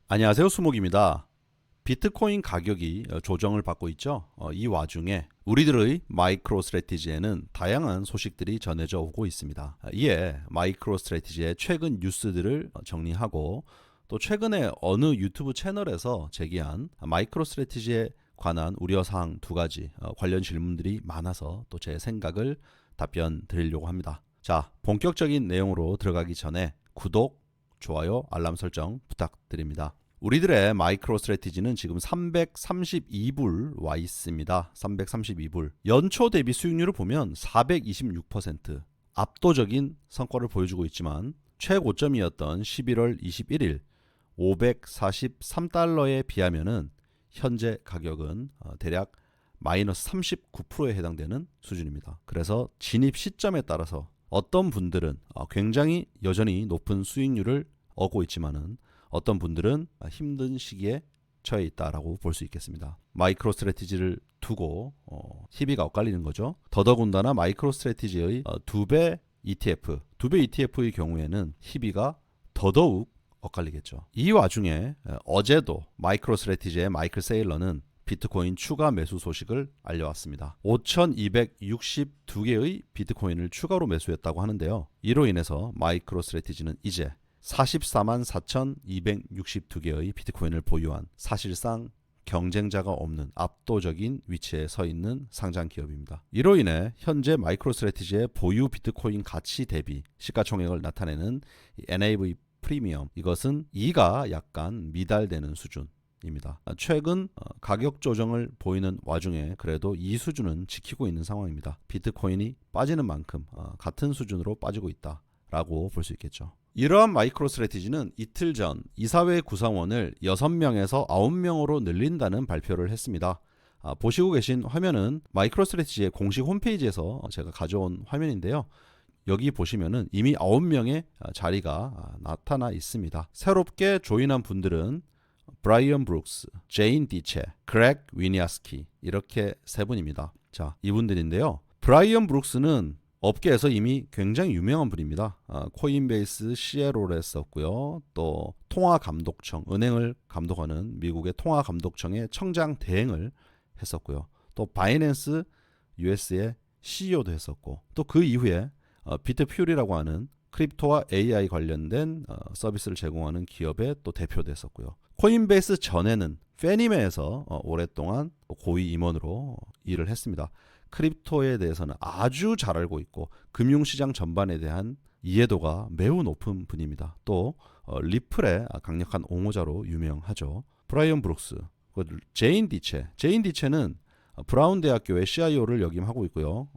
안녕하세요, 수목입니다. 비트코인 가격이 조정을 받고 있죠. 이 와중에 우리들의 마이크로 스트래티지에는 다양한 소식들이 전해져 오고 있습니다. 이에 마이크로 스트래티지의 최근 뉴스들을 정리하고 또 최근에 어느 유튜브 채널에서 제기한 마이크로 스트래티지에 관한 우려사항 두 가지 관련 질문들이 많아서 또 제 생각을 답변 드리려고 합니다. 자, 본격적인 내용으로 들어가기 전에 구독, 좋아요, 알람 설정 부탁드립니다. 우리들의 마이크로 스트래티지는 지금 332불 와 있습니다. 332불. 연초 대비 수익률을 보면 426%. 압도적인 성과를 보여주고 있지만 최고점이었던 11월 21일 543달러에 비하면은 현재 가격은 대략 마이너스 39%에 해당되는 수준입니다. 그래서 진입 시점에 따라서 어떤 분들은 굉장히 여전히 높은 수익률을 얻고 있지만은 어떤 분들은 힘든 시기에 처해 있다라고 볼 수 있겠습니다. 마이크로 스트래티지를 두고 희비가 엇갈리는 거죠. 더더군다나 마이크로 스트래티지의 두배 ETF, 두배 ETF의 경우에는 희비가 더더욱 엇갈리겠죠. 이 와중에 어제도 마이크로 스트래티지의 마이클 세일러는 비트코인 추가 매수 소식을 알려왔습니다. 5,262개의 비트코인을 추가로 매수했다고 하는데요. 이로 인해서 마이크로 스트래티지는 이제 44만 4,262개의 비트코인을 보유한 사실상 경쟁자가 없는 압도적인 위치에 서 있는 상장 기업입니다. 이로 인해 현재 마이크로 스트래티지의 보유 비트코인 가치 대비 시가총액을 나타내는 NAV 프리미엄, 이것은 2가 약간 미달되는 수준입니다. 최근 가격 조정을 보이는 와중에 그래도 이 수준은 지키고 있는 상황입니다. 비트코인이 빠지는 만큼 같은 수준으로 빠지고 있다라고 볼 수 있겠죠. 이러한 마이크로 스트래티지는 이틀 전 이사회 구성원을 6명에서 9명으로 늘린다는 발표를 했습니다. 보시고 계신 화면은 마이크로 스트래티지의 공식 홈페이지에서 제가 가져온 화면인데요. 여기 보시면은 이미 9명의 자리가 나타나 있습니다. 새롭게 조인한 분들은 브라이언 브룩스, 제인 디체, 그렉 위니아스키, 이렇게 세 분입니다. 자, 이분들인데요. 브라이언 브룩스는 업계에서 이미 굉장히 유명한 분입니다. 코인베이스 CLO를 했었고요. 또 통화감독청, 은행을 감독하는 미국의 통화감독청의 청장 대행을 했었고요. 또 바이낸스 US의 CEO도 했었고, 또 그 이후에 비트퓨리라고 하는 크립토와 AI 관련된 서비스를 제공하는 기업의 또 대표도 했었고요. 코인베이스 전에는 페니메에서 오랫동안 고위 임원으로 일을 했습니다. 크립토에 대해서는 아주 잘 알고 있고 금융시장 전반에 대한 이해도가 매우 높은 분입니다. 또 리플의 강력한 옹호자로 유명하죠. 브라이언 브룩스, 제인 디체는 브라운 대학교의 CIO를 역임하고 있고요.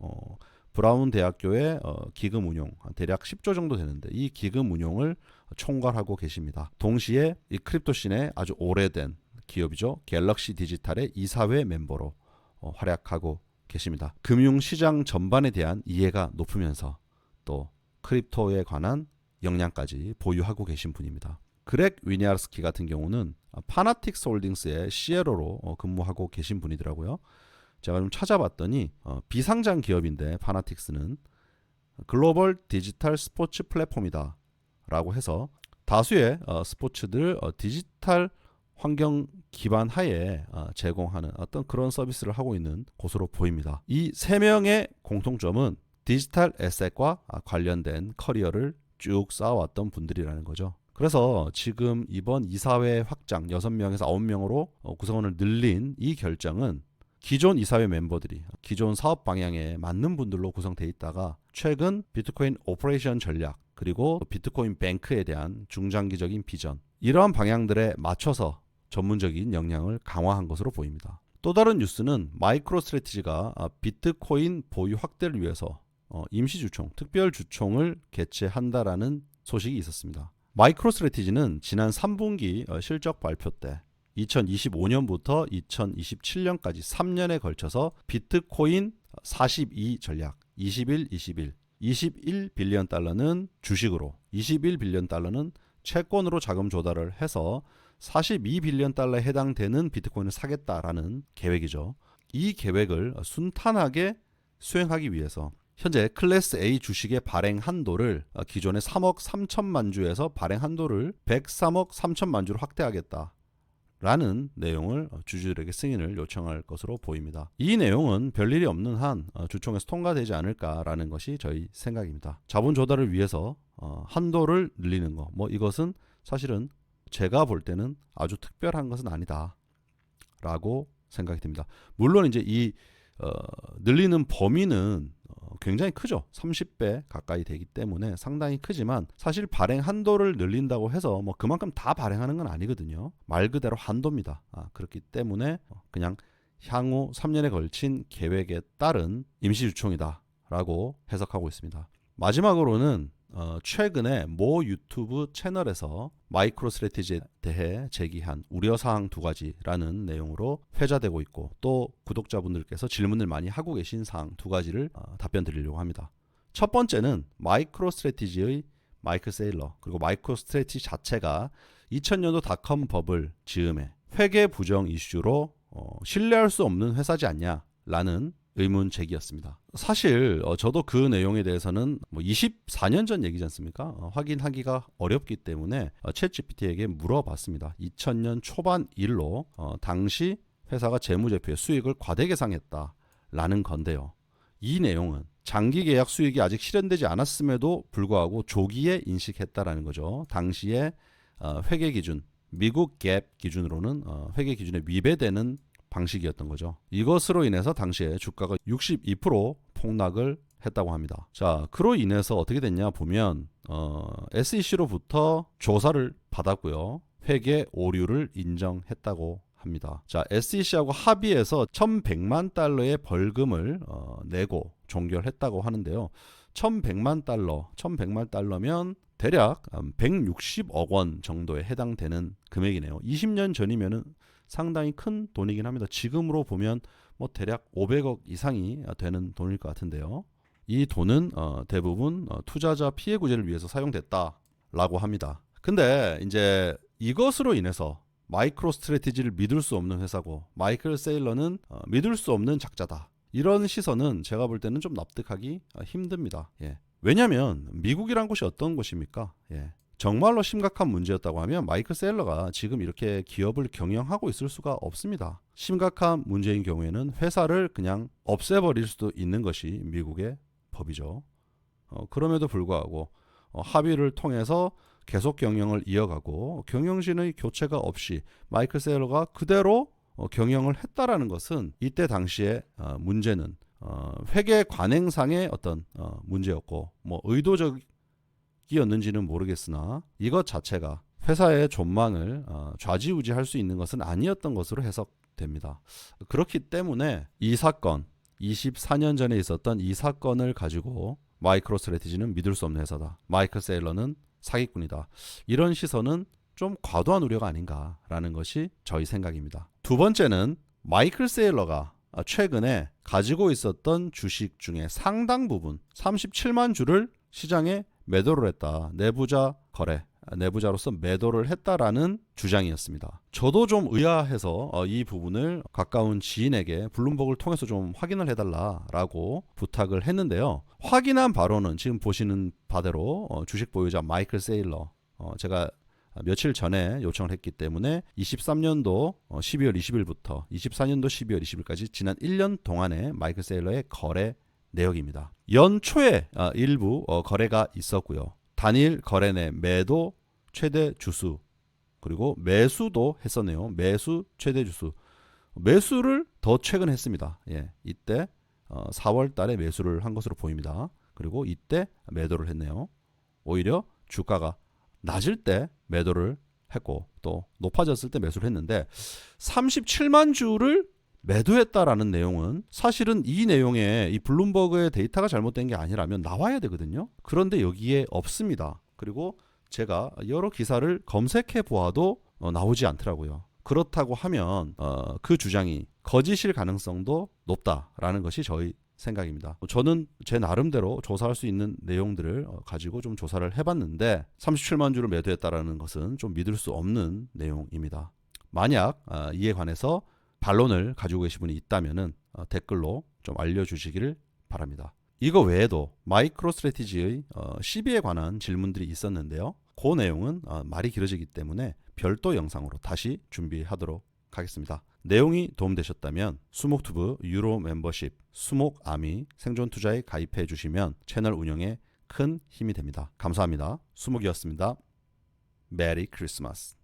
브라운 대학교의 기금 운용 대략 10조 정도 되는데 이 기금 운용을 총괄하고 계십니다. 동시에 이 크립토씬의 아주 오래된 기업이죠. 갤럭시 디지털의 이사회 멤버로 활약하고 계십니다. 금융시장 전반에 대한 이해가 높으면서 또 크립토에 관한 역량까지 보유하고 계신 분입니다. 그렉 위니아스키 같은 경우는 파나틱스 홀딩스의 CLO로 근무하고 계신 분이더라고요. 제가 좀 찾아봤더니 비상장 기업인데 파나틱스는 글로벌 디지털 스포츠 플랫폼이다 라고 해서 다수의 스포츠들 디지털 환경 기반 하에 제공하는 어떤 그런 서비스를 하고 있는 곳으로 보입니다. 이 세 명의 공통점은 디지털 에셋과 관련된 커리어를 쭉 쌓아왔던 분들이라는 거죠. 그래서 지금 이번 이사회 확장 6명에서 9명으로 구성원을 늘린 이 결정은 기존 이사회 멤버들이 기존 사업 방향에 맞는 분들로 구성되어 있다가 최근 비트코인 오퍼레이션 전략 그리고 비트코인 뱅크에 대한 중장기적인 비전, 이러한 방향들에 맞춰서 전문적인 역량을 강화한 것으로 보입니다. 또 다른 뉴스는 마이크로 스트래티지가 비트코인 보유 확대를 위해서 임시주총, 특별주총을 개최한다라는 소식이 있었습니다. 마이크로 스트래티지는 지난 3분기 실적 발표 때 2025년부터 2027년까지 3년에 걸쳐서 비트코인 42 전략, 21빌리언 달러는 주식으로, 21빌리언 달러는 채권으로 자금 조달을 해서 42빌리언 달러에 해당되는 비트코인을 사겠다라는 계획이죠. 이 계획을 순탄하게 수행하기 위해서 현재 클래스 A 주식의 발행 한도를 기존의 3억 3천만 주에서 발행 한도를 103억 3천만 주로 확대하겠다 라는 내용을 주주들에게 승인을 요청할 것으로 보입니다. 이 내용은 별일이 없는 한 주총에서 통과되지 않을까라는 것이 저희 생각입니다. 자본 조달을 위해서 한도를 늘리는 거, 이것은 사실은 제가 볼 때는 아주 특별한 것은 아니다 라고 생각이 듭니다. 물론 이제 이 늘리는 범위는 굉장히 크죠. 30배 가까이 되기 때문에 상당히 크지만 사실 발행 한도를 늘린다고 해서 그만큼 다 발행하는 건 아니거든요. 말 그대로 한도입니다. 그렇기 때문에 그냥 향후 3년에 걸친 계획에 따른 임시주총이다 라고 해석하고 있습니다. 마지막으로는 최근에 모 유튜브 채널에서 마이크로스트래티지에 대해 제기한 우려사항 2가지라는 내용으로 회자되고 있고 또 구독자분들께서 질문을 많이 하고 계신 사항 2가지를 답변 드리려고 합니다. 첫 번째는 마이크로스트래티지의 마이클 세일러 그리고 마이크로스트래티지 자체가 2000년도 닷컴 버블 즈음에 회계 부정 이슈로 신뢰할 수 없는 회사지 않냐라는 의문 제기였습니다. 사실 저도 그 내용에 대해서는 24년 전 얘기지 않습니까? 확인하기가 어렵기 때문에 챗GPT에게 물어봤습니다. 2000년 초반 일로 당시 회사가 재무제표의 수익을 과대 계상했다라는 건데요. 이 내용은 장기 계약 수익이 아직 실현되지 않았음에도 불구하고 조기에 인식했다라는 거죠. 당시에 회계 기준, 미국 갭 기준으로는 회계 기준에 위배되는 방식이었던 거죠. 이것으로 인해서 당시에 주가가 62% 폭락을 했다고 합니다. 자, 그로 인해서 어떻게 됐냐 보면 SEC로부터 조사를 받았고요. 회계 오류를 인정했다고 합니다. 자, SEC하고 합의해서 1,100만 달러의 벌금을 내고 종결했다고 하는데요. 1,100만 달러면 대략 160억 원 정도에 해당되는 금액이네요. 20년 전이면은 상당히 큰 돈이긴 합니다. 지금으로 보면 대략 500억 이상이 되는 돈일 것 같은데요. 이 돈은 대부분 투자자 피해 구제를 위해서 사용됐다라고 합니다. 근데 이제 이것으로 인해서 마이크로스트래티지를 믿을 수 없는 회사고 마이클 세일러는 믿을 수 없는 작자다. 이런 시선은 제가 볼 때는 좀 납득하기 힘듭니다. 왜냐하면 미국이란 곳이 어떤 곳입니까? 정말로 심각한 문제였다고 하면 마이클 세일러가 지금 이렇게 기업을 경영하고 있을 수가 없습니다. 심각한 문제인 경우에는 회사를 그냥 없애버릴 수도 있는 것이 미국의 법이죠. 그럼에도 불구하고 합의를 통해서 계속 경영을 이어가고 경영진의 교체가 없이 마이클 세일러가 그대로 경영을 했다라는 것은 이때 당시에 문제는 회계 관행상의 어떤 문제였고 의도적이었는지는 모르겠으나 이것 자체가 회사의 존망을 좌지우지할 수 있는 것은 아니었던 것으로 해석됩니다. 그렇기 때문에 이 사건 24년 전에 있었던 이 사건을 가지고 마이크로스트래티지는 믿을 수 없는 회사다. 마이클 세일러는 사기꾼이다. 이런 시선은 좀 과도한 우려가 아닌가라는 것이 저희 생각입니다. 두 번째는 마이클 세일러가 최근에 가지고 있었던 주식 중에 상당 부분 37만 주를 시장에 매도를 했다. 내부자 거래, 내부자로서 매도를 했다라는 주장이었습니다. 저도 좀 의아해서 이 부분을 가까운 지인에게 블룸버그를 통해서 좀 확인을 해달라라고 부탁을 했는데요. 확인한 바로는 지금 보시는 바대로 주식 보유자 마이클 세일러, 제가 며칠 전에 요청을 했기 때문에 23년도 12월 20일부터 24년도 12월 20일까지 지난 1년 동안의 마이클 세일러의 거래 내역입니다. 연초에 일부 거래가 있었고요. 단일 거래 내 매도 최대 주수 그리고 매수도 했었네요. 매수 최대 주수. 매수를 더 최근 했습니다. 이때 4월 달에 매수를 한 것으로 보입니다. 그리고 이때 매도를 했네요. 오히려 주가가 낮을 때 매도를 했고 또 높아졌을 때 매수를 했는데 37만 주를 매도했다라는 내용은 사실은 이 내용에 이 블룸버그의 데이터가 잘못된 게 아니라면 나와야 되거든요. 그런데 여기에 없습니다. 그리고 제가 여러 기사를 검색해 보아도 나오지 않더라고요. 그렇다고 하면 그 주장이 거짓일 가능성도 높다라는 것이 저희 생각입니다. 저는 제 나름대로 조사할 수 있는 내용들을 가지고 좀 조사를 해봤는데 37만 주를 매도했다라는 것은 좀 믿을 수 없는 내용입니다. 만약 이에 관해서 반론을 가지고 계신 분이 있다면은 댓글로 좀 알려주시기를 바랍니다. 이거 외에도 마이크로스트래티지의 시비에 관한 질문들이 있었는데요. 그 내용은 말이 길어지기 때문에 별도 영상으로 다시 준비하도록 하겠습니다. 내용이 도움되셨다면 수목투브 유로 멤버십, 수목아미 생존투자에 가입해 주시면 채널 운영에 큰 힘이 됩니다. 감사합니다. 수목이었습니다. 메리 크리스마스.